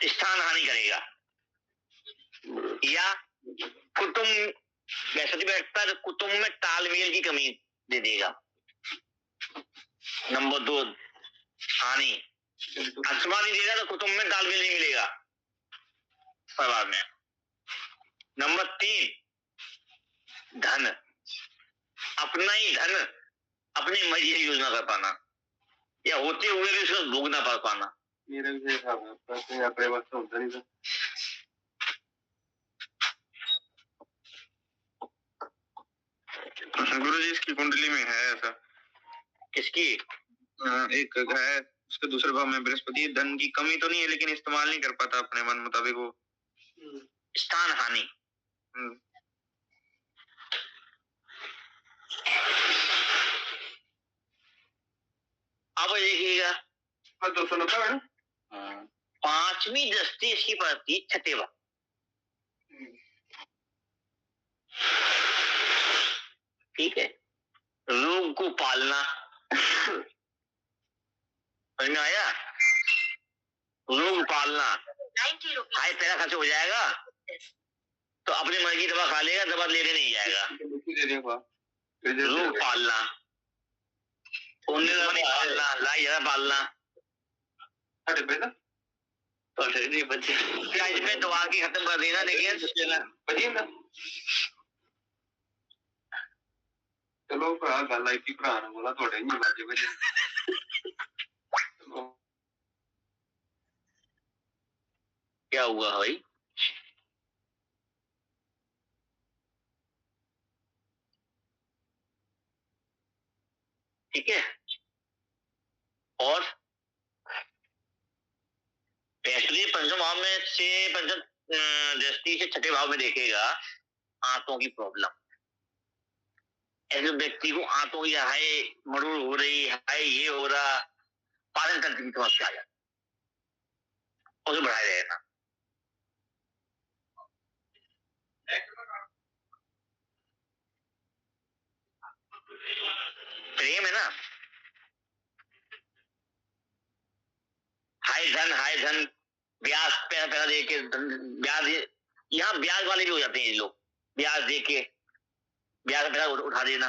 स्थान हानि करेगा या कुटुंब बृहस्पति बैठता है तो कुटुंब में तालमेल की कमी दे देगा। नंबर 2 हानि। अस्थमा नहीं देगा तो कुटुंब में तालमेल नहीं मिलेगा परिवार में। नंबर 3 धन, अपना ही धन अपनी मर्जी से यूज ना कर पाना, या होते हुए भी उसको भोग ना पा पाना। मेरा भी हिसाब है, पैसे अपने पास तो होता नहीं था। गुरुजी इसकी कुंडली में है ऐसा। किसकी? एक है, उसके दूसरे भाव में बृहस्पति, धन की कमी तो नहीं है लेकिन इस्तेमाल नहीं कर पाता अपने मन मुताबिक वो। स्थान हानि। अब देखिएगा, तो सुनो था मैडम, पांचवी दृष्टि इसकी पड़ती है छठे भाव। ठीक है, रोग को पालना। समझ में आया? रोग पालना, हाई पैसा खर्च हो जाएगा तो अपनी मर्जी दवा खा लेगा, दवा लेने नहीं जाएगा। रोग पालना, पालना, लाई जगह पालना, इसमें दवा की खत्म कर देना, लेकिन चलो भरा गल आई थी, भरा ने बोला थोड़े नहीं बाजे बजे। क्या हुआ भाई? ठीक है, और इसलिए पंचम भाव में से पंचम दृष्टि से छठे भाव में देखेगा आंतों की प्रॉब्लम। ऐसे व्यक्ति को आंतों की हाय मरूड़ हो रही, हाय ये हो रहा, पाचन तंत्र की समस्या आ जाती, उसे बढ़ाया जाएगा। प्रेम है ना, हाय धन, ब्याज पैसा पैसा दे के, ब्याज, यहाँ ब्याज वाले भी हो जाते हैं ये लोग, ब्याज दे के ब्याज का पैसा उठा देना।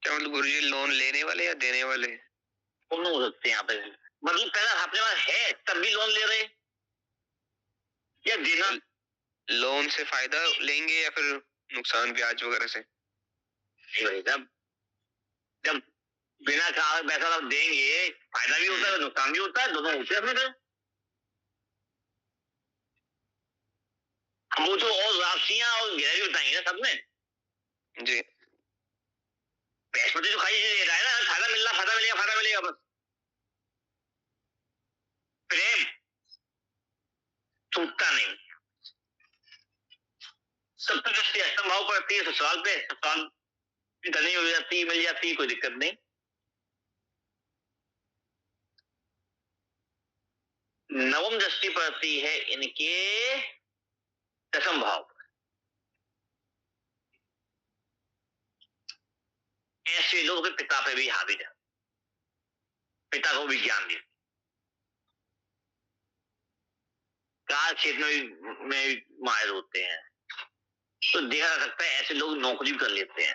क्या मतलब गुरुजी, लोन लेने वाले या देने वाले दोनों हो सकते हैं यहाँ पे। मतलब पैसा अपने पास है तब भी लोन ले रहे, या देना, लोन से फायदा लेंगे या फिर नुकसान ब्याज वगैरह से? जब जब बिना कहा पैसा देंगे, फायदा भी होता है नुकसान भी होता है, दोनों होते हैं। वो तो और राशियां और गहराई बताएंगे ना सब में जी। बृहस्पति तो खाई दे रहा है ना, फायदा मिल रहा, फायदा मिलेगा, फायदा मिलेगा बस। प्रेम छूटता नहीं, सब दृष्टि अष्टम भाव पड़ती है ससुराल पे, ससुराल धनी हो जाती, मिल जाती, कोई दिक्कत नहीं। नवम दृष्टि पड़ती है इनके दसम भाव। ऐसे लोग के पिता पे भी हावी है, पिता को भी ज्ञान दिया, कार्य क्षेत्र में भी माहिर होते हैं, तो देखा जा सकता है ऐसे लोग नौकरी भी कर लेते हैं।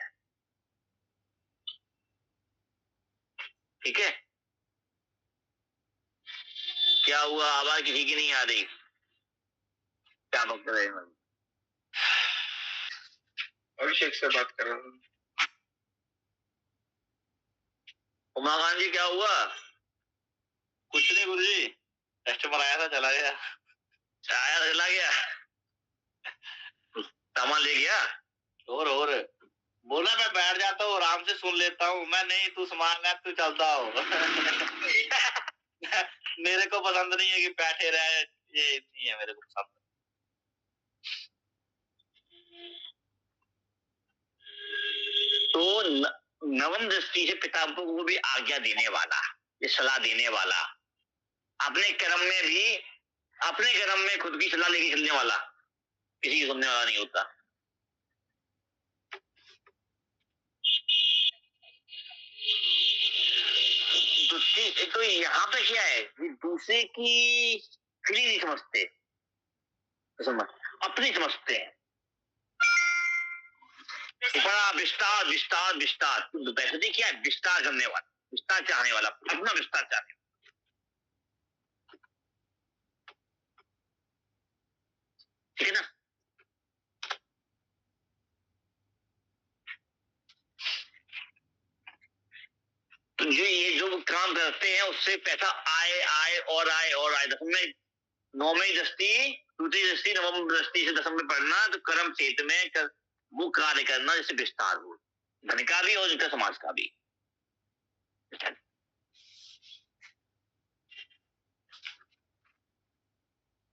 ठीक है, क्या हुआ, आवाज किसी की नहीं आ रही? क्या बात कर रहे हैं? अभिषेक से बात कर रहा हूँ। उमाकांत जी क्या हुआ? कुछ नहीं गुरुजी, कस्टमर आया था चला गया। आया चला गया, सामान ले गया और बोला मैं बैठ जाता हूँ, आराम से सुन लेता हूँ। मैं नहीं, तू सामान ले, तू चलता हो। मेरे को पसंद नहीं है कि बैठे रहे, ये नहीं है मेरे को पसंद। तो नवम दृष्टि से पिता को भी आज्ञा देने वाला, ये सलाह देने वाला, अपने कर्म में भी, अपने कर्म में खुद की सलाह लेके चलने वाला, किसी की सुनने वाला नहीं होता। तो यहाँ पे क्या है, दूसरे की फिरी नहीं समझते, अपनी समझते हैं। बड़ा विस्तार विस्तार विस्तार, पैसे क्या है, विस्तार करने वाला, विस्तार चाहने वाला, अपना विस्तार चाहने वाला। ठीक है ना। तो ये जो काम करते हैं उससे पैसा आए आए और आए और आए। दसम में नौवीं दृष्टि, दूसरी दृष्टि, नवम दृष्टि से दसम में पढ़ना, तो कर्म क्षेत्र में वो कार्य करना जैसे विस्तार हो, धन का भी और उनका समाज का भी।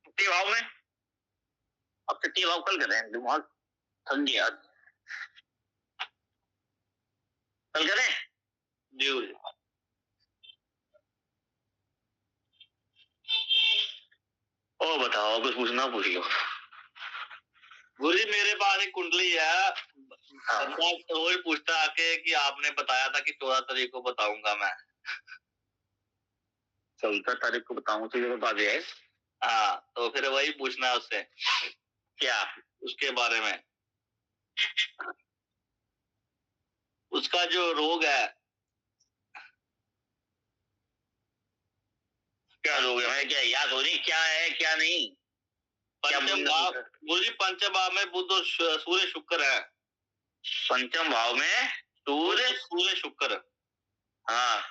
तृतीय भाव में, अब तृतीय भाव कल करें, दिमाग थक गया, कल करें जी। और बताओ, कुछ पूछना पूछ लो। गुरुजी मेरे पास एक कुंडली है, हाँ। रोज पूछता आके कि आपने बताया था कि 14 तारीख को बताऊंगा मैं। 14 तारीख को बताऊंगा, तुझे बता दिया है। हाँ, तो फिर वही पूछना है उससे, क्या उसके बारे में। उसका जो रोग है, क्या रोग है, मैं क्या याद हो नहीं, क्या है क्या नहीं। पंचम भाव गुरुजी, पंचम भाव में बुध और सूर्य शुक्र है। पंचम भाव में सूर्य शुक्र। हाँ,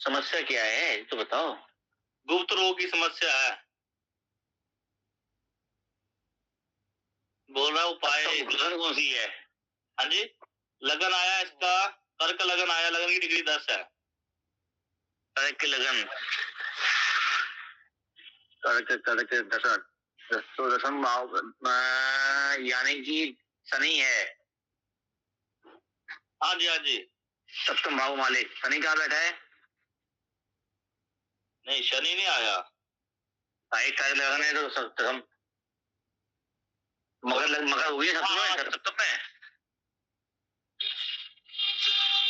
समस्या क्या है तो बताओ। गुप्त रोग की समस्या है, बोल रहा उपाय। लगन कौन सी है? हाँ जी, लगन आया इसका, कर्क लगन आया, लगन की डिग्री 10 है। कर्क लगन, कर्क दशम, तो दसम भाव यानी कि शनि है। हाँ जी, हाँ जी। सप्तम भाव मालिक शनि कहाँ बैठा है? नहीं, शनि नहीं आया। एक कर्क लगन है तो सप्तम, मकर हुई है सप्तम में।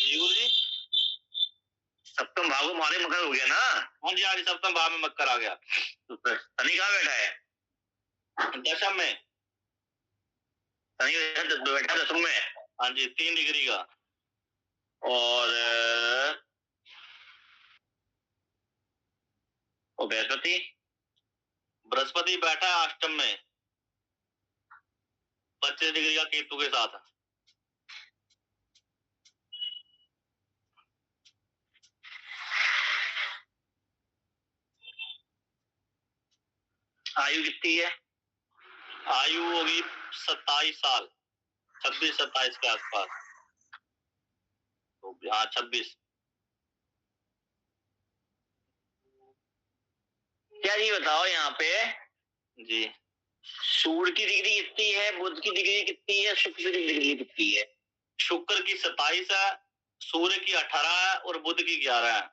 जी गुरुजी, सप्तम भाव को मालिक मकर हो गया ना। हाँ जी, हाँ जी, सप्तम भाव में मकर आ गया। शनि कहाँ बैठा है? दशम में। शनि बैठा दसम में। हाँ जी, 3 डिग्री का। और बृहस्पति, बृहस्पति बैठा है अष्टम में, 25 डिग्री का केतु के साथ। आयु कितनी है? आयु होगी 27 साल, 26-27 के आसपास। हाँ, 26। क्या जी बताओ यहाँ पे जी, सूर्य की डिग्री कितनी है, बुध की डिग्री कितनी है, शुक्र की डिग्री कितनी है? शुक्र की 27 है, सूर्य की 18 है और बुध की 11 है।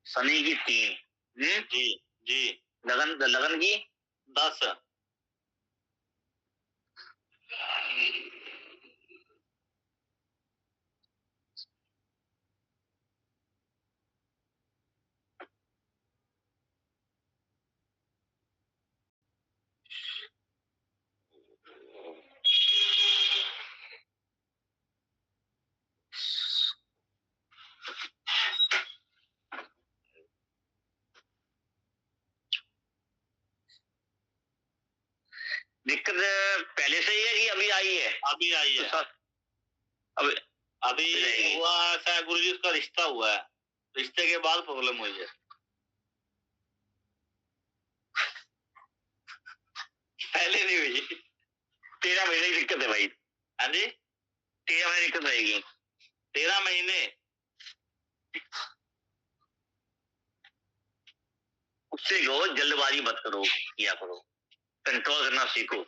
शनि की 3। जी जी। लगन की 10। दिक्कत पहले से ही है कि अभी आई है? अभी आई है। तो अभी हुआ ऐसा गुरुजी, उसका रिश्ता हुआ है, रिश्ते के बाद प्रॉब्लम हुई है। पहले नहीं हुई। 13 महीने की दिक्कत है भाई। हाँ जी, 13 महीने दिक्कत रहेगी। 13 महीने। उससे कहो जल्दबाजी मत करो, किया करो, कंट्रोल करना सीखो।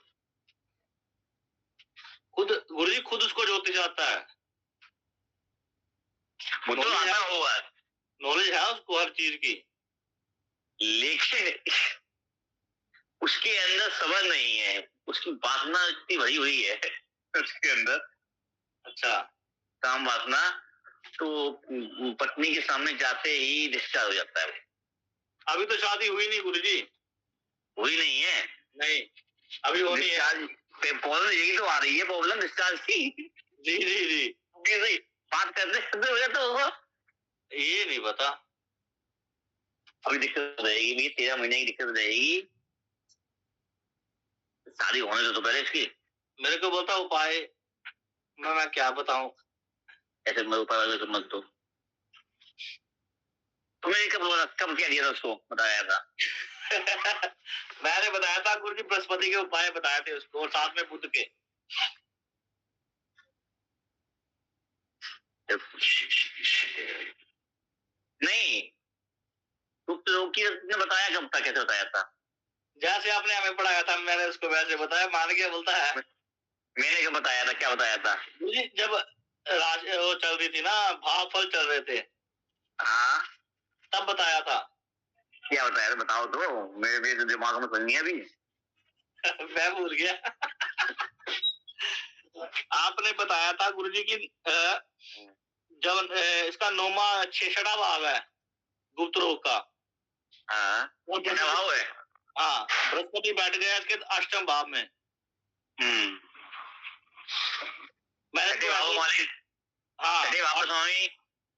खुद गुरुजी, खुद उसको ज्योतिष आता है, वो तो आता होगा, नॉलेज है उसको हर चीज की, लेकिन उसके अंदर सबर नहीं है, उसकी वासना इतनी भरी हुई है उसके अंदर। अच्छा, काम वासना, तो पत्नी के सामने जाते ही डिस्चार्ज हो जाता है। अभी तो शादी हुई नहीं गुरुजी। हुई नहीं है? नहीं, अभी होनी है। प्रॉब्लम यही तो आ रही है, प्रॉब्लम डिस्चार्ज की। जी जी जी जी, बात करते करते हो जाता होगा। ये नहीं पता। अभी दिक्कत रहेगी भी, 13 महीने की दिक्कत रहेगी, शादी होने तो पहले इसकी। मेरे को बोलता उपाय, मैं क्या बताऊं। ऐसे मत उपाय तो मत दो। तुम्हें कब क्या दिया था उसको, बताया था? मैंने बताया था गुरु जी, बृहस्पति के उपाय बताए थे उसको, और साथ में बुध के। नहीं, गुप्त रोग की ने बताया कब था, कैसे बताया था? जैसे आपने हमें पढ़ाया था मैंने उसको वैसे बताया, मान गया, बोलता है। मैंने क्या बताया था, क्या बताया था? जी, जब वो चल रही थी ना, भाव फल चल रहे थे, हाँ, तब बताया था। क्या बताया था, बताओ तो, मेरे तो दिमाग में कुछ नहीं है अभी। मैं भूल गया। आपने बताया था गुरुजी की जब इसका 9वां 6वां भाव है गुप्त रोग का। हाँ, वो क्या भाव है? हाँ, बृहस्पति बैठ गया इसके 8वें भाव में। मैंने छठे भाव मालिक, हाँ, छठे भाव स्वामी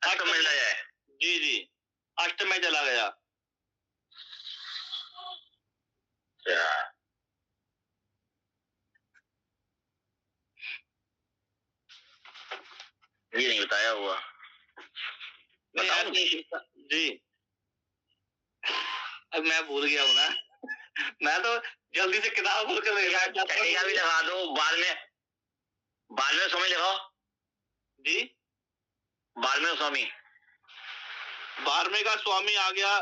अष्टम में चला जाए। जी जी, 8 में चला गया। ये नहीं बताया हुआ। बताऊं? जी, अब मैं भूल गया हूँ ना। मैं तो जल्दी से किताब खोल कर छठे का भी लगा दो, बाद में स्वामी लगाओ। जी, 12वें स्वामी, 12वें का स्वामी आ गया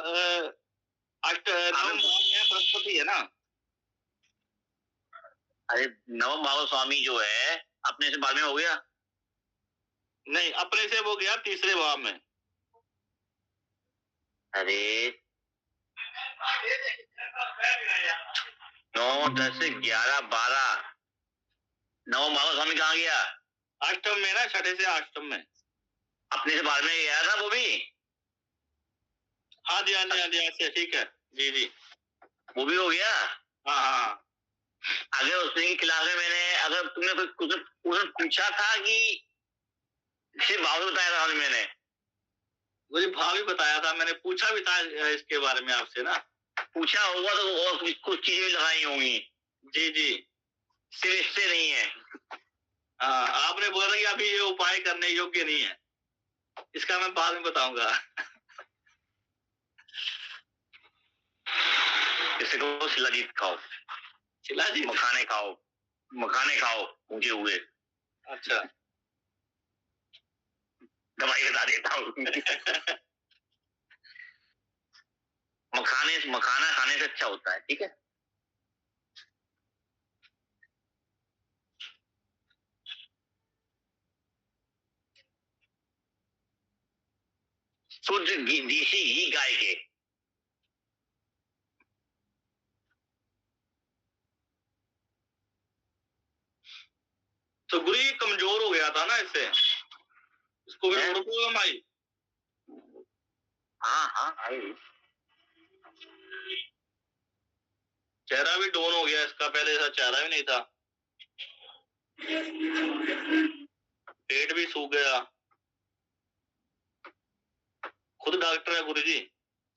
9वें भाव में बृहस्पति है ना। अरे 9वां भाव स्वामी जो है अपने से 12वें हो गया। नहीं, अपने से वो गया 3रे भाव में। अरे 9, 10, 11, 12, 9वां भाव स्वामी कहाँ गया? 8 में ना, 6 से 8 में। अपने से 12वें गया ना वो भी। हाँ जी हाँ जी हाँ जी, अच्छा ठीक है, जी जी, वो भी हो गया। हाँ हाँ। अगर उसने क्लास में मैंने, अगर तुमने कुछ पूछा था कि सिर्फ भाव बताया था मैंने, मुझे भाव भी बताया था, मैंने पूछा भी था इसके बारे में आपसे ना। पूछा होगा तो और कुछ चीजें भी लगाई होंगी। जी जी, सिर्फ इससे नहीं है। हाँ, आपने बोला था कि अभी ये उपाय करने योग्य नहीं है, इसका मैं बाद में बताऊंगा। इसे को शिलाजीत खाओ, शिलाजीत, मखाने खाओ, मखाने खाओ ऊंचे हुए। अच्छा, दवाई बता देता हूँ। मखाना खाने से अच्छा होता है, ठीक है। शुद्ध देसी घी गाय के। तो गुरु कमजोर हो गया था ना इससे, इसको भी रोको माई। हाँ हाँ आई। चेहरा भी डाउन हो गया इसका, पहले ऐसा चेहरा भी नहीं था। पेट भी सूख गया। खुद डॉक्टर है गुरु जी,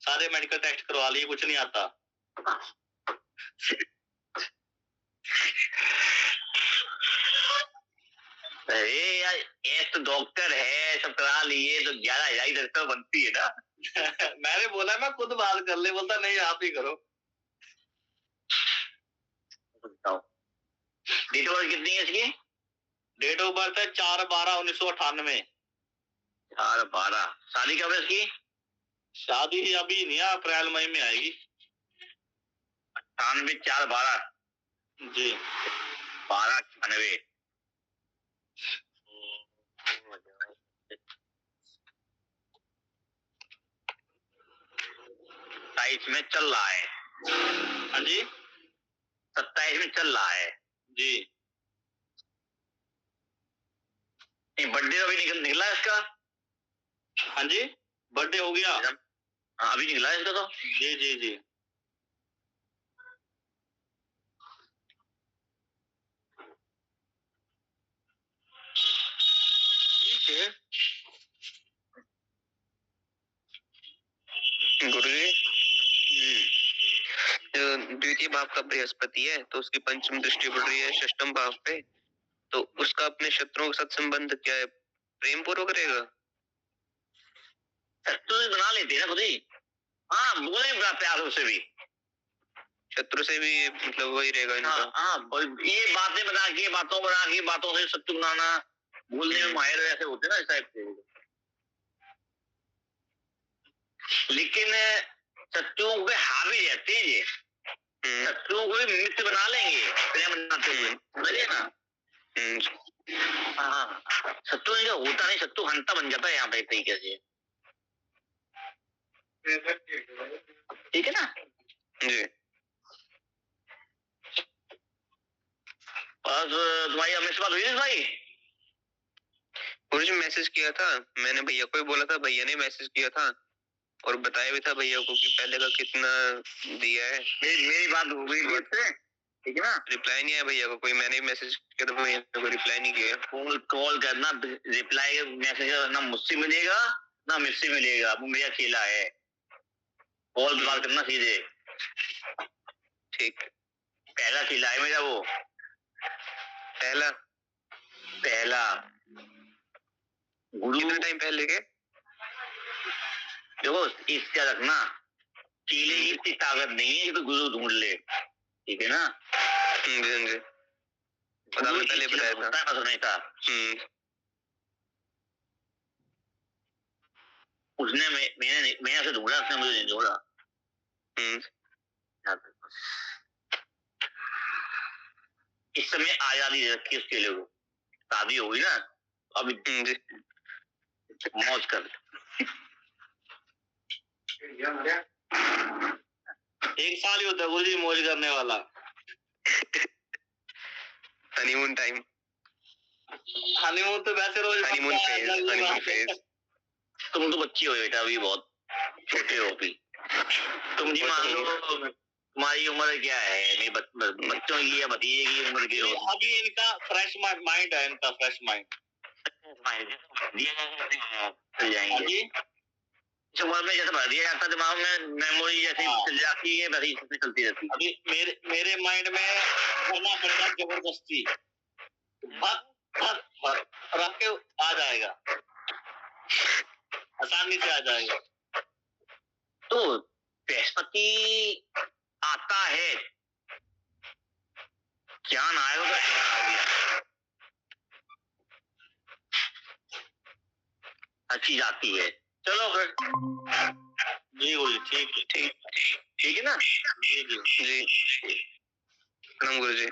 सारे मेडिकल टेस्ट करवा लिए, कुछ नहीं आता। अरे यार, एक तो डॉक्टर है, सब करा लिए तो 11,000 तक बनती है ना। मैंने बोला मैं खुद बात कर ले, बोलता नहीं आप ही करो। डेट ऑफ बर्थ कितनी है इसकी? डेट ऑफ बर्थ है 4/12/1998। 4/12। शादी कब है इसकी? शादी अभी नहीं है, अप्रैल मई में आएगी। 98 4/12 जी, 12/98। 27 में चल रहा है। हाँ जी, 27 में चल रहा है जी। बर्थडे अभी निकला इसका। हाँ जी, बर्थडे हो गया। हाँ, अभी निकला इसका तो। जी जी जी, ओके गुरुजी, जो द्वितीय भाव का बृहस्पति है तो उसकी पंचम दृष्टि पड़ रही है षष्ठम भाव पे, तो उसका अपने शत्रुओं के साथ संबंध क्या है? प्रेम पूर्वक रहेगा? शत्रु बना लेते हैं ना खुद ही। हाँ बोले बड़ा प्यार उससे भी, शत्रु से भी मतलब वही रहेगा इनका। हाँ और ये बातें बना के बातों से शत्रु बनाना, बोलने में माहिर ऐसे होते ना इस टाइप के। लेकिन शत्रुओं पे हावी रहते हैं ये, शत्रुओं को भी मित्र बना लेंगे प्रेम बनाते हुए, समझिए ना। हाँ शत्रु इनका होता नहीं, शत्रु हंता बन जाता है यहाँ पे एक तरीके से, ठीक है ना जी। बस तुम्हारी हमें से बात हुई थी भाई? गुरुजी मैसेज किया था मैंने, भैया को ही बोला था, भैया ने मैसेज किया था और बताया भी था भैया को कि पहले का कितना दिया है। मेरी बात हो गई इससे, ठीक है ना। रिप्लाई नहीं आया भैया को कोई, मैंने मैसेज किया था भैया को रिप्लाई नहीं किया। कॉल करना, रिप्लाई मैसेज ना मुझसे मिलेगा ना मुझसे मिलेगा, वो मेरा खेला है। कॉल पे बात करना सीधे, ठीक। पहला खेला है मेरा वो, पहला गुरु। कितना टाइम पहले के? देखो इसका रखना, चीले की इतनी ताकत नहीं है कि तो गुरु ढूंढ ले, ठीक है ना। जी आपने पहले बताया था। नहीं था उसने, मैंने उसे ढूंढा, उसने मुझे नहीं ढूंढा। इस समय आजादी रखी उसके लिए, वो शादी होगी ना अभी, मौज कर। एक साल ही होता है गुरुजी मौज करने वाला। हनीमून टाइम, हनीमून तो वैसे रोज हनीमून फेज। तुम तो बच्ची हो बेटा, अभी बहुत छोटे हो अभी। तुम जी मान लो तुम्हारी उम्र क्या है, बच्चों की या भतीजे की उम्र की हो। अभी इनका फ्रेश माइंड है, इनका फ्रेश माइंड चल जाएंगे। इस उम्र में जैसे भर दिया जाता दिमाग में, मेमोरी जैसे चल जाती है वैसे ही चलती रहती है। अभी मेरे माइंड में भरना पड़ेगा जबरदस्ती, रख के आ जाएगा, आसानी से आ जाएगा। तो बृहस्पति आता है, ज्ञान आएगा तो हर चीज आती है। चलो फिर जी गुरु जी, ठीक है ना। जी प्रणाम गुरुजी।